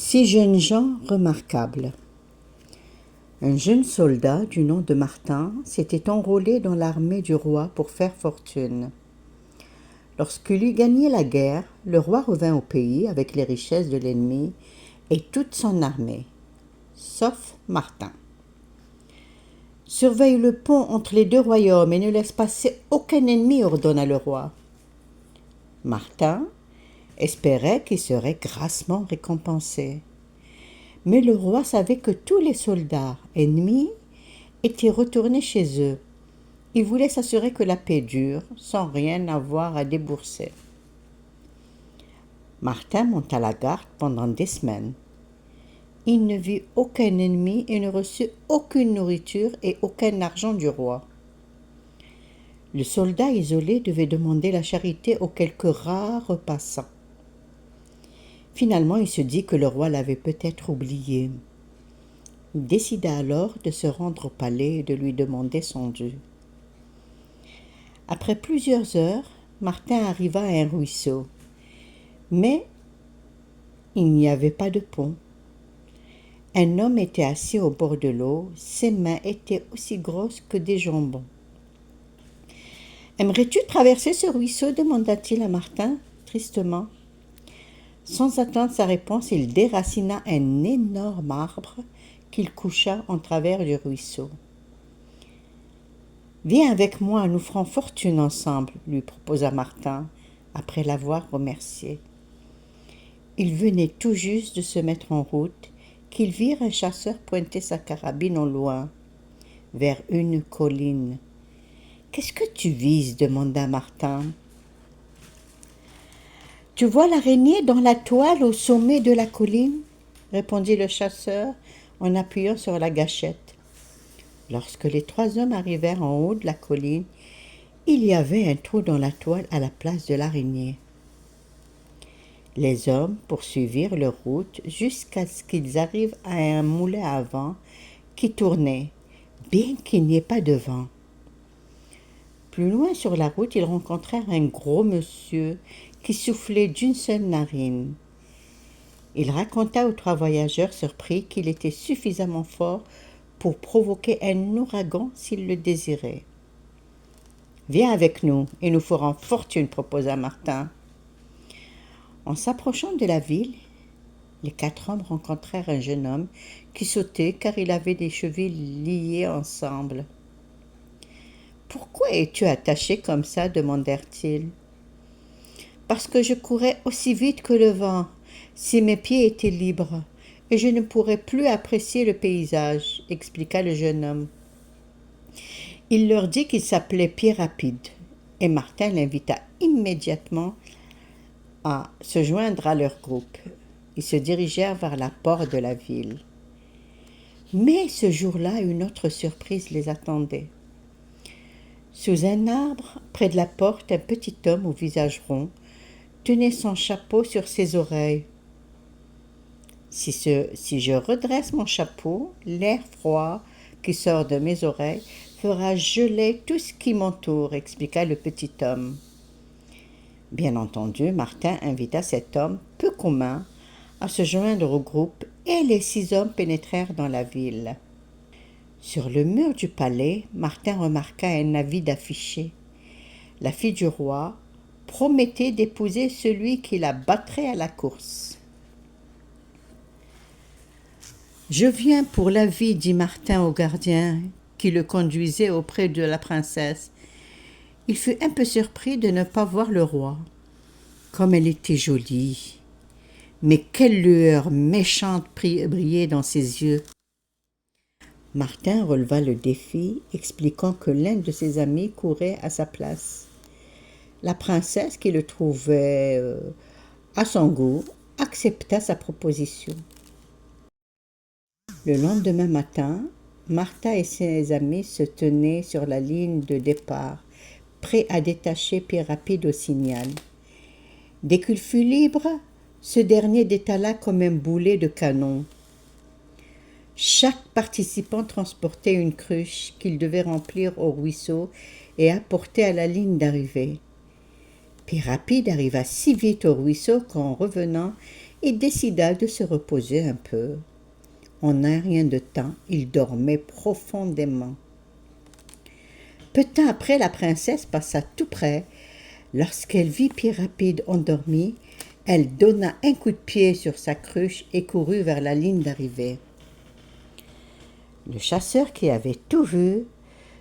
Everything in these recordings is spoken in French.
Six jeunes gens remarquables. Un jeune soldat du nom de Martin s'était enrôlé dans l'armée du roi pour faire fortune. Lorsqu'il eut gagné la guerre, le roi revint au pays avec les richesses de l'ennemi et toute son armée, sauf Martin. Surveille le pont entre les deux royaumes et ne laisse passer aucun ennemi, ordonna le roi. Martin espérait qu'il serait grassement récompensé. Mais le roi savait que tous les soldats ennemis étaient retournés chez eux. Il voulait s'assurer que la paix dure, sans rien avoir à débourser. Martin monta la garde pendant des semaines. Il ne vit aucun ennemi et ne reçut aucune nourriture et aucun argent du roi. Le soldat isolé devait demander la charité aux quelques rares passants. Finalement, il se dit que le roi l'avait peut-être oublié. Il décida alors de se rendre au palais et de lui demander son dû. Après plusieurs heures, Martin arriva à un ruisseau. Mais il n'y avait pas de pont. Un homme était assis au bord de l'eau. Ses mains étaient aussi grosses que des jambons. « Aimerais-tu traverser ce ruisseau » demanda-t-il à Martin, tristement. Sans attendre sa réponse, il déracina un énorme arbre qu'il coucha en travers du ruisseau. « Viens avec moi, nous ferons fortune ensemble, » lui proposa Martin, après l'avoir remercié. Ils venaient tout juste de se mettre en route qu'ils virent un chasseur pointer sa carabine au loin, vers une colline. « Qu'est-ce que tu vises » demanda Martin. « Tu vois l'araignée dans la toile au sommet de la colline » répondit le chasseur en appuyant sur la gâchette. Lorsque les trois hommes arrivèrent en haut de la colline, il y avait un trou dans la toile à la place de l'araignée. Les hommes poursuivirent leur route jusqu'à ce qu'ils arrivent à un moulin à vent qui tournait, bien qu'il n'y ait pas de vent. Plus loin sur la route, ils rencontrèrent un gros monsieur qui soufflait d'une seule narine. Il raconta aux trois voyageurs surpris qu'il était suffisamment fort pour provoquer un ouragan s'il le désirait. « Viens avec nous et nous ferons fortune » proposa Martin. En s'approchant de la ville, les quatre hommes rencontrèrent un jeune homme qui sautait car il avait des chevilles liées ensemble. « Pourquoi es-tu attaché comme ça » demandèrent-ils. « Parce que je courais aussi vite que le vent, si mes pieds étaient libres, et je ne pourrais plus apprécier le paysage, » expliqua le jeune homme. Il leur dit qu'il s'appelait Pied Rapide, et Martin l'invita immédiatement à se joindre à leur groupe. Ils se dirigèrent vers la porte de la ville. Mais ce jour-là, une autre surprise les attendait. Sous un arbre, près de la porte, un petit homme au visage rond tenait son chapeau sur ses oreilles. Si je redresse mon chapeau, l'air froid qui sort de mes oreilles fera geler tout ce qui m'entoure, expliqua le petit homme. Bien entendu, Martin invita cet homme peu commun à se joindre au groupe et les six hommes pénétrèrent dans la ville. Sur le mur du palais, Martin remarqua un avis d'affiché. La fille du roi promettait d'épouser celui qui la battrait à la course. « Je viens pour l'avis, » dit Martin au gardien qui le conduisait auprès de la princesse. Il fut un peu surpris de ne pas voir le roi. Comme elle était jolie! Mais quelle lueur méchante brillait dans ses yeux! Martin releva le défi, expliquant que l'un de ses amis courait à sa place. La princesse, qui le trouvait à son goût, accepta sa proposition. Le lendemain matin, Martin et ses amis se tenaient sur la ligne de départ, prêts à détacher Pied Rapide au signal. Dès qu'il fut libre, ce dernier détala comme un boulet de canon. Chaque participant transportait une cruche qu'il devait remplir au ruisseau et apporter à la ligne d'arrivée. Pied Rapide arriva si vite au ruisseau qu'en revenant, il décida de se reposer un peu. En un rien de temps, il dormait profondément. Peu de temps après, la princesse passa tout près. Lorsqu'elle vit Pierre-Rapide endormi, elle donna un coup de pied sur sa cruche et courut vers la ligne d'arrivée. Le chasseur, qui avait tout vu,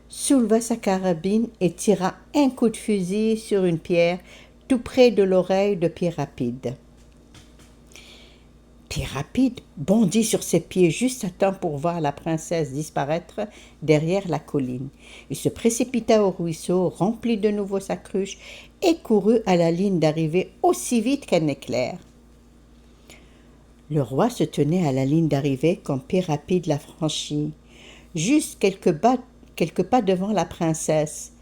souleva sa carabine et tira un coup de fusil sur une pierre tout près de l'oreille de Pierre-Rapide. Pierre-Rapide bondit sur ses pieds juste à temps pour voir la princesse disparaître derrière la colline. Il se précipita au ruisseau, remplit de nouveau sa cruche et courut à la ligne d'arrivée aussi vite qu'un éclair. Le roi se tenait à la ligne d'arrivée quand Pierre-Rapide la franchit, juste quelques pas devant la princesse.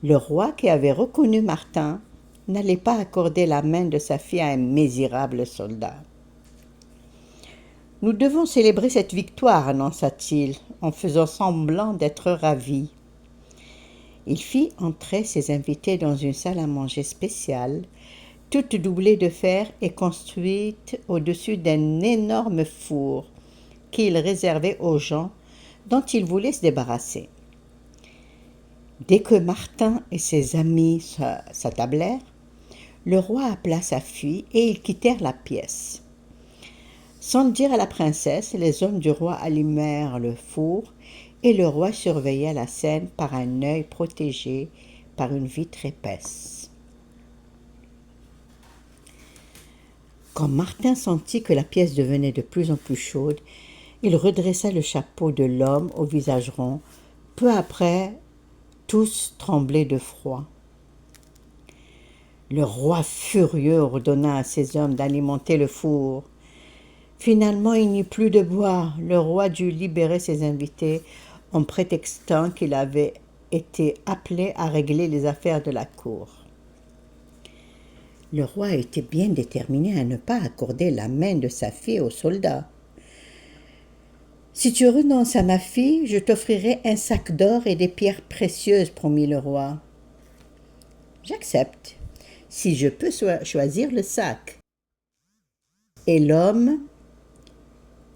Le roi, qui avait reconnu Martin, n'allait pas accorder la main de sa fille à un misérable soldat. « Nous devons célébrer cette victoire, annonça-t-il, en faisant semblant d'être ravi. Il fit entrer ses invités dans une salle à manger spéciale, toute doublée de fer et construite au-dessus d'un énorme four qu'il réservait aux gens dont il voulait se débarrasser. Dès que Martin et ses amis s'attablèrent, le roi appela sa fille et ils quittèrent la pièce. Sans le dire à la princesse, les hommes du roi allumèrent le four et le roi surveilla la scène par un œil protégé par une vitre épaisse. Quand Martin sentit que la pièce devenait de plus en plus chaude, il redressa le chapeau de l'homme au visage rond. Peu après, tous tremblaient de froid. Le roi furieux ordonna à ses hommes d'alimenter le four. Finalement, il n'y eut plus de bois. Le roi dut libérer ses invités en prétextant qu'il avait été appelé à régler les affaires de la cour. Le roi était bien déterminé à ne pas accorder la main de sa fille aux soldats. « Si tu renonces à ma fille, je t'offrirai un sac d'or et des pierres précieuses, promit le roi. « J'accepte, si je peux choisir le sac. Et l'homme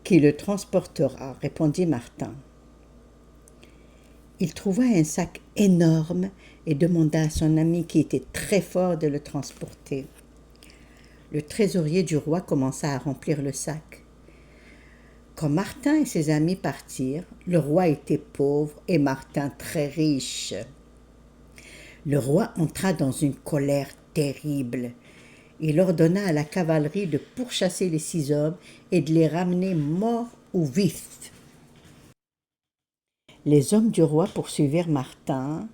qui le transportera, répondit Martin. Il trouva un sac énorme et demanda à son ami qui était très fort de le transporter. Le trésorier du roi commença à remplir le sac. Quand Martin et ses amis partirent, le roi était pauvre et Martin très riche. Le roi entra dans une colère terrible. Il ordonna à la cavalerie de pourchasser les 6 hommes et de les ramener morts ou vifs. Les hommes du roi poursuivirent Martin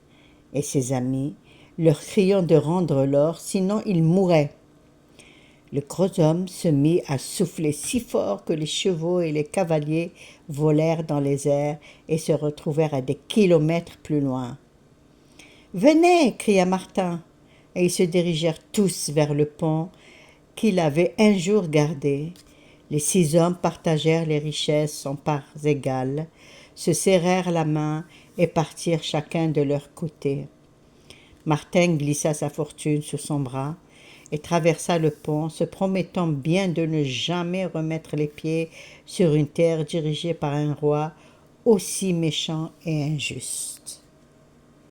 et ses amis, leur criant de rendre l'or, sinon ils mourraient. Le gros homme se mit à souffler si fort que les chevaux et les cavaliers volèrent dans les airs et se retrouvèrent à des kilomètres plus loin. « Venez !» cria Martin, et ils se dirigèrent tous vers le pont qu'il avait un jour gardé. Les 6 hommes partagèrent les richesses en parts égales, se serrèrent la main et partirent chacun de leur côté. Martin glissa sa fortune sous son bras et traversa le pont, se promettant bien de ne jamais remettre les pieds sur une terre dirigée par un roi aussi méchant et injuste.